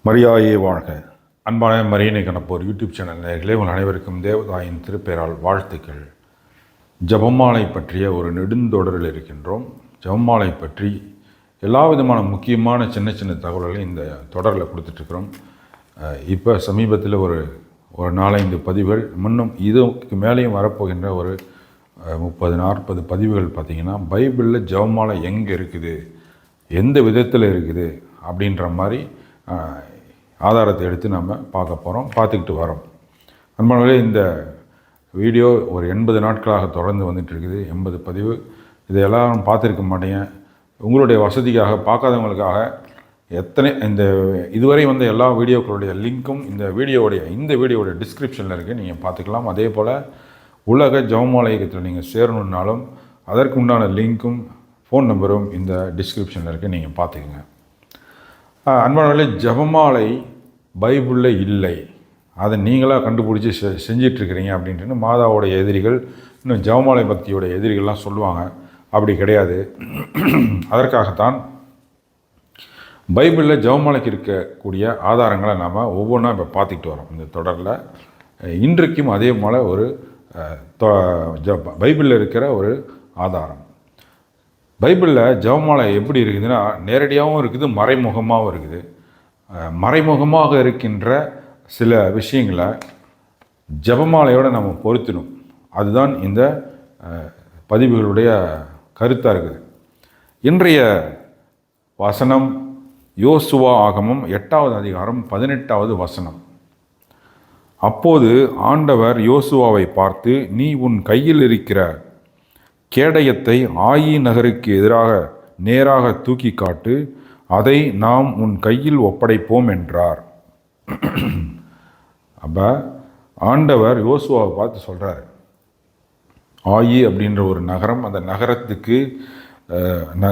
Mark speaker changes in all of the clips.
Speaker 1: மரியாயே வாழ்க. அன்பான மரியனை கணப்போர் யூடியூப் சேனல் நேயர்களே, உங்கள் அனைவருக்கும் தேவதாயின் திருப்பெயரால் வாழ்த்துக்கள். ஜபமாலை பற்றிய ஒரு நெடுந்தொடரில் இருக்கின்றோம். ஜபமாலை பற்றி எல்லா விதமான முக்கியமான சின்ன சின்ன தகவல்களை இந்த தொடரில் கொடுத்துட்ருக்குறோம். இப்போ சமீபத்தில் ஒரு 4-5 பதிவுகள், முன்னும் இதுக்கு மேலேயும் வரப்போகின்ற ஒரு 30-40 பதிவுகள் பார்த்திங்கன்னா, பைபிளில் ஜபமாலை எங்கே இருக்குது, எந்த விதத்தில் இருக்குது அப்படின்ற மாதிரி ஆதாரத்தை எடுத்து நம்ம பார்த்துக்கிட்டு வரோம். அன்பானவர்களே, இந்த வீடியோ ஒரு 80 நாட்களாக தொடர்ந்து வந்துட்டுருக்குது. 80 பதிவு. இதையெல்லாம் பார்த்துருக்க மாட்டேங்க. உங்களுடைய வசதிக்காக, பார்க்காதவங்களுக்காக இதுவரை வந்த எல்லா வீடியோக்களுடைய லிங்க்கும் இந்த வீடியோவுடைய டிஸ்கிரிப்ஷனில் இருக்குது, நீங்கள் பார்த்துக்கலாம். அதே போல் உலக ஜபமாலை இயக்கத்தில் நீங்கள் சேரணுன்னாலும் அதற்கு உண்டான லிங்க்கும் ஃபோன் நம்பரும் இந்த டிஸ்கிரிப்ஷனில் இருக்குது, நீங்கள் பார்த்துக்குங்க. அன்பானவர்களே, ஜபமாலை பைபிளில் இல்லை, அதை நீங்களாக கண்டுபிடிச்சி செஞ்சிட்ருக்கிறீங்க அப்படின்ட்டு மாதாவோடைய எதிரிகள், இன்னும் ஜபமாலை பக்தியோடைய எதிரிகள்லாம் சொல்லுவாங்க. அப்படி கிடையாது. அதற்காகத்தான் பைபிளில் ஜபமாலைக்கு இருக்கக்கூடிய ஆதாரங்களை நாம் ஒவ்வொன்றா இப்போ பார்த்துக்கிட்டு வரோம் இந்த தொடரில். இன்றைக்கும் அதே போல் ஒரு பைபிளில் இருக்கிற ஒரு ஆதாரம். பைபிளில் ஜபமாலை எப்படி இருக்குதுன்னா, நேரடியாகவும் இருக்குது, மறைமுகமாகவும் இருக்குது. மறைமுகமாக இருக்கின்ற சில விஷயங்களை ஜபமாலையோடு நம்ம பொருத்தணும். அதுதான் இந்த பதிவுகளுடைய கருத்தாக இருக்குது. இன்றைய வசனம் யோசுவா ஆகமம் 8வது அதிகாரம் 18வது வசனம். அப்போது ஆண்டவர் யோசுவாவை பார்த்து, நீ உன் கையில் இருக்கிற கேடயத்தை ஆயி நகருக்கு எதிராக நேராக தூக்கி காட்டு, அதை நாம் உன் கையில் ஒப்படைப்போம் என்றார். அப்போ ஆண்டவர் யோசுவாவை பார்த்து சொல்கிறார், ஆயி அப்படின்ற ஒரு நகரம், அந்த நகரத்துக்கு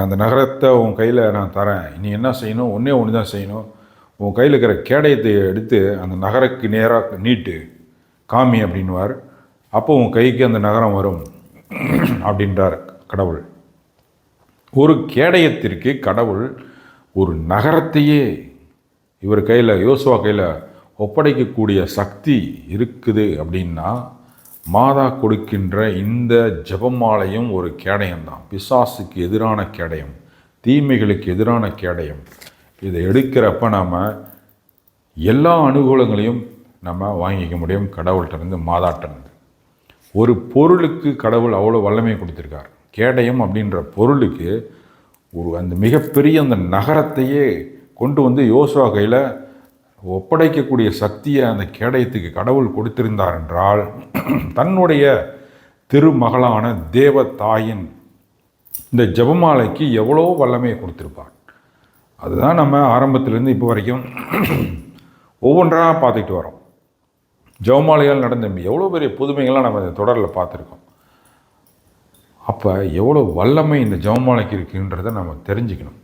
Speaker 1: அந்த நகரத்தை உன் கையில் நான் தரேன், நீ என்ன செய்யணும், ஒன்று தான் செய்யணும், உன் கையில் இருக்கிற கேடயத்தை எடுத்து அந்த நகருக்கு நேராக நீட்டு காமி அப்படின்வார். அப்போ உன் கைக்கு அந்த நகரம் வரும் அப்படின்றார் கடவுள். ஒரு கேடயத்திற்கு கடவுள் ஒரு நகரத்தையே இவர் கையில், யோசுவா கையில் ஒப்படைக்கக்கூடிய சக்தி இருக்குது. அப்படின்னா மாதா கொடுக்கின்ற இந்த ஜபமாலையும் ஒரு கேடயம்தான். பிசாசுக்கு எதிரான கேடயம், தீமைகளுக்கு எதிரான கேடயம். இதை எடுக்கிறப்ப நாம் எல்லா அனுகூலங்களையும் நம்ம வாங்கிக்க முடியும் கடவுள்கிட்டருந்து, மாதாட்டிருந்து. ஒரு பொருளுக்கு கடவுள் அவ்வளோ வல்லமை கொடுத்துருக்கார். கேடயம் அப்படின்ற பொருளுக்கு அந்த மிகப்பெரிய அந்த நகரத்தையே கொண்டு வந்து யோசுவா கையில் ஒப்படைக்கக்கூடிய சக்தியை அந்த கேடயத்துக்கு கடவுள் கொடுத்திருந்தார் என்றால், தன்னுடைய திருமகளான தேவ தாயின் இந்த ஜபமாலைக்கு எவ்வளோ வல்லமையை கொடுத்துருப்பார். அதுதான் நம்ம ஆரம்பத்திலேருந்து இப்போ வரைக்கும் ஒவ்வொன்றாக பார்த்துக்கிட்டு வரோம். ஜபமாலையால் நடந்த எவ்வளோ பெரிய புதுமைகள்லாம் நம்ம இந்த தொடரில் பார்த்துருக்கோம். அப்போ எவ்வளோ வல்லமை இந்த ஜபமாலைக்கு இருக்குன்றதை நம்ம தெரிஞ்சுக்கணும்.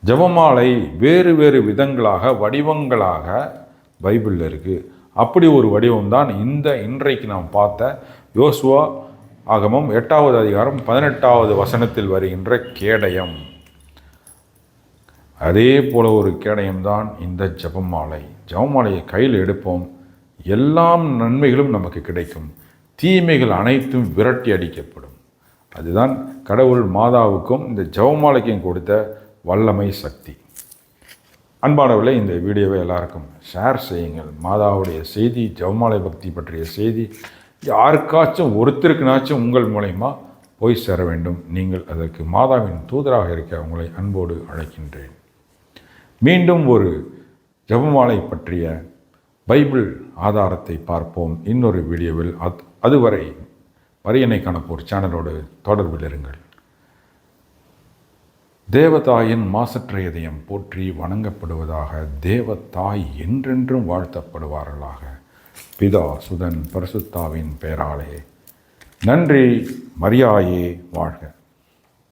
Speaker 1: ஜபமாலை வேறு வேறு விதங்களாக, வடிவங்களாக பைபிளில் இருக்குது. அப்படி ஒரு வடிவம்தான் இன்றைக்கு நாம் பார்த்த யோசுவா ஆகமம் 8வது அதிகாரம் 18வது வசனத்தில் வருகின்ற கேடயம். அதே போல ஒரு கேடயம்தான் இந்த ஜபமாலை. ஜபமாலையை கையில் எடுப்போம், எல்லாம் நன்மைகளும் நமக்கு கிடைக்கும், தீமைகள் அனைத்தும் விரட்டி அடிக்கப்படும். அதுதான் கடவுள் மாதாவுக்கும் இந்த ஜபமாலைக்கும் கொடுத்த வல்லமை சக்தி. அன்பானவர்களே, இந்த வீடியோவை எல்லாருக்கும் ஷேர் செய்யுங்கள். மாதாவுடைய செய்தி, ஜபமாலை பக்தி பற்றிய செய்தி யாருக்காச்சும் ஒருத்தருக்குனாச்சும் உங்கள் மூலயமா போய் சேர வேண்டும். நீங்கள் அதற்கு மாதாவின் தூதராக இருக்க உங்களை அன்போடு அழைக்கின்றேன். மீண்டும் ஒரு ஜபமாலை பற்றிய பைபிள் ஆதாரத்தை பார்ப்போம் இன்னொரு வீடியோவில். அதுவரை மரியனை கணப்போர் சேனலோடு தொடர்பில் இருங்கள். தேவதாயின் மாசற்ற இதயம் போற்றி வணங்கப்படுவதாக. தேவதாய் என்றென்றும் வாழ்த்தப்படுவார்களாக. பிதா, சுதன், பரிசுத்தாவின் பெயராலே. நன்றி. மரியாயே வாழ்க.